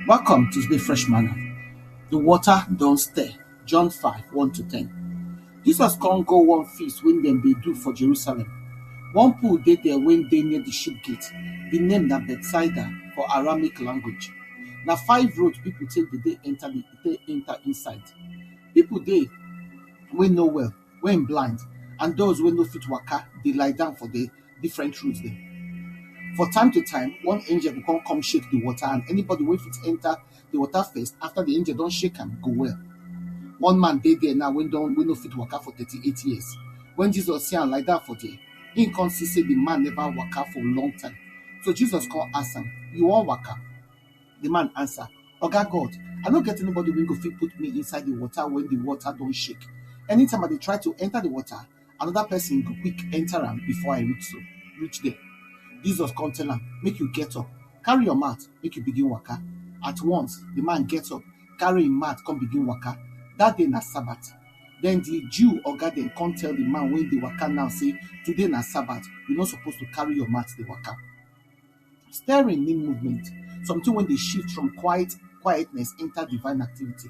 Welcome to the fresh manna. The water don't stir. John 5, 1 to 10. Jesus can't go one feast when them they do for Jerusalem. One pool they there when they near the sheep gate. The name na Bethsaida for Aramaic language. Now five roads people take the day they enter inside. People they when no well, when blind, and those when no fit waka, they lie down for the different routes there. For time to time, one angel will come shake the water, and anybody wey fit enter the water first after the angel don't shake am go well. One man dey there now when no fit waka for 38 years. When Jesus see am like that for there, he come see say the man never waka for a long time. So Jesus come ask am, you wan waka? The man answer, Oga God, I no get anybody wey go fit put me inside the water when the water don shake. Anytime I dey try to enter the water, another person go quick enter am before I reach there. Jesus come tell am, make you get up, carry your mat, make you begin waka. At once, the man gets up, carry him mat, come begin waka. That day na Sabbath. Then the Jew oga dem come tell the man wey dey waka now say, today na Sabbath, you no suppose to carry your mat dey waka. Stirring mean movement, something when they shift from quietness enter divine activity.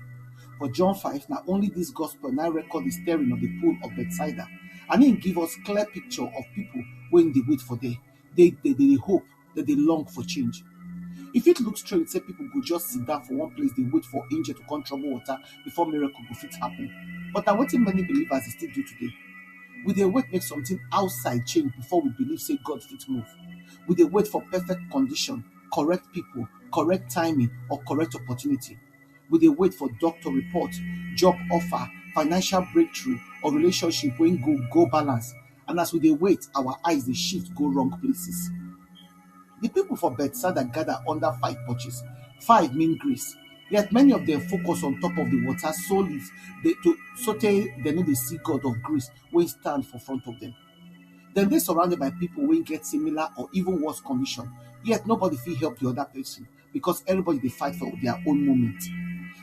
For John 5, now only this gospel now record the stirring of the pool of Bethsaida, and him give us clear picture of people when they wait for day. They hope, that they long for change. If it looks strange, say people go just sit down for one place, they wait for angel to come trouble water before miracle go fit happen. But na wetin many believers dey still do today. We dey wait make something outside change before we believe say God fit move. We dey wait for perfect condition, correct people, correct timing, or correct opportunity. We dey wait for doctor report, job offer, financial breakthrough, or relationship wey go balance. And as we dey wait, our eyes dey shift go wrong places. The people for Bethsaida gather under 5 porches. 5 mean grace. Yet many of them focus on top of the water solely so they no dey see God of grace wey stand for front of them. Then they surrounded by people wey get similar or even worse condition. Yet nobody fit help the other person because everybody dey fight for their own moment.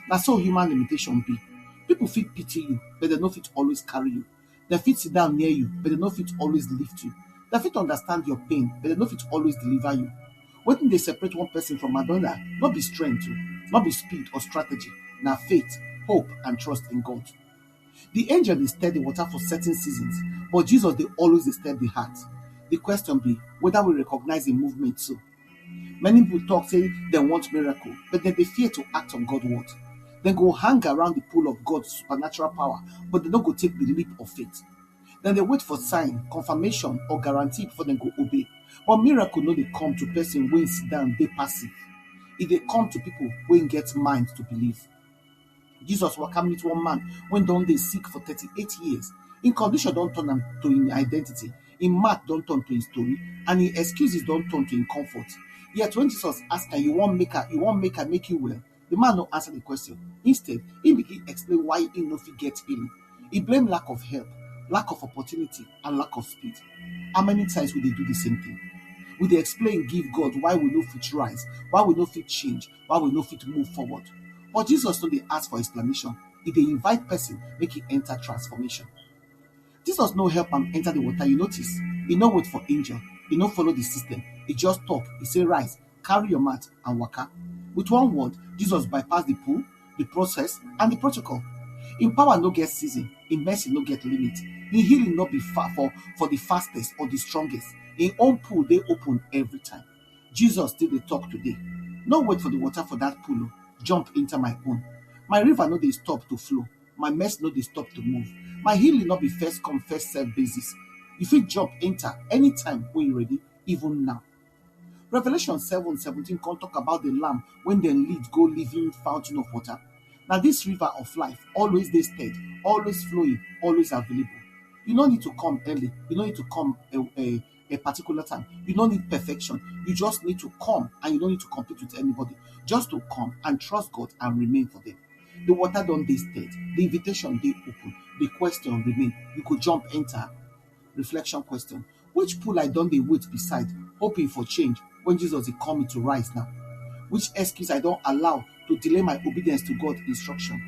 Na so human limitation be. People fit pity you, but they no fit always carry you. They fit sit down near you, but they no fit always lift you. They fit understand your pain, but they no fit always deliver you. Wetin dey separate one person from another no be strength, no be speed or strategy, na faith, hope, and trust in God. The angel dey stir the water for certain seasons, but Jesus dey always dey stir the heart. The question be whether we recognize the movement too. Many people talk say they want miracle, but then they fear to act on God's word. They go hang around the pool of God's supernatural power, but they don't go take the leap of faith. Then they wait for sign, confirmation, or guarantee before they go obey. But miracle no dey come to person wey sit down dey passive. E dey come to people wey get mind to believe. Jesus waka meet one man wey don dey sick for 38 years. Im condition don turn am to im identity. Im mark don turn to im story, and im excuses don turn to im comfort. Yet when Jesus ask am, you wan make I make you well? The man no answer the question. Instead, he begin explain why he no fit get healing. He blame lack of help, lack of opportunity, and lack of speed. How many times we dey do the same thing? We dey explain give God why we no fit rise, why we no fit change, why we no fit move forward. But Jesus no dey ask for explanation. He dey invite person make e enter transformation. Jesus no help am enter the water, you notice. He no wait for angel. He no follow the system. He just talk. He say rise, carry your mat, and waka. With one word, Jesus bypass the pool, the process, and the protocol. Im power no get season, im mercy no get limit. Im healing no be far for the fastest or the strongest. Im own pool dey open every time. Jesus still dey talk today. No wait for the water for that pool. Jump into my own. My river no dey stop to flow. My mess no dey stop to move. My healing no be first come first serve basis. You fit jump enter anytime when you ready, even now. Revelation 7:17 come talk about the lamb when dem lead go living fountain of water. Now this river of life always dey stirred, always flowing, always available. You no need to come early. You no need to come a particular time. You don't need perfection. You just need to come, and you don't need to compete with anybody. Just to come and trust God and remain for them. The water don't dey stirred. The invitation dey open. The question remain. You could jump enter. Reflection question. Which pool I don dey wait beside, hoping for change when Jesus is coming to rise now? Which excuse I don't allow to delay my obedience to God's instruction?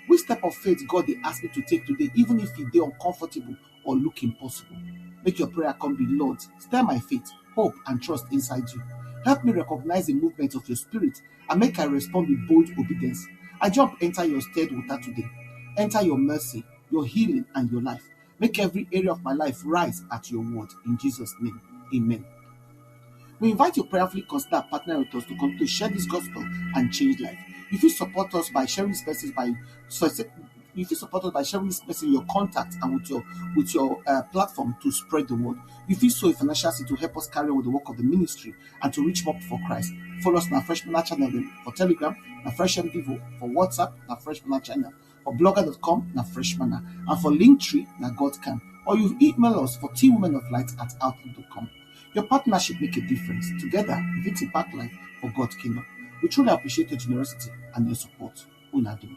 Which step of faith God dey ask me to take today, even if e dey uncomfortable or look impossible? Make your prayer come be, Lord, stir my faith, hope, and trust inside you. Help me recognize the movement of your spirit and make I respond with bold obedience. I jump enter your stead water today. Enter your mercy, your healing, and your life. Make every area of my life rise at your word. In Jesus' name, amen. We invite you prayerfully consider partnering with us to continue to share this gospel and change life. If you support us by sharing this message if you support us by sharing this message in your contact and with your platform to spread the word, if you sow a financial seed to help us carry on with the work of the ministry and to reach more people for Christ, follow us on our Fresh Manna channel for Telegram, na Fresh Vivo, for WhatsApp, na Fresh Manna channel, for blogger.com, na Fresh Manna, and for Linktree, na God Can. Or you email us for teamwomenoflight@outlook.com. Your partnership make a difference. Together, we fit impact life for God's kingdom. We truly appreciate your generosity and your support. Unado.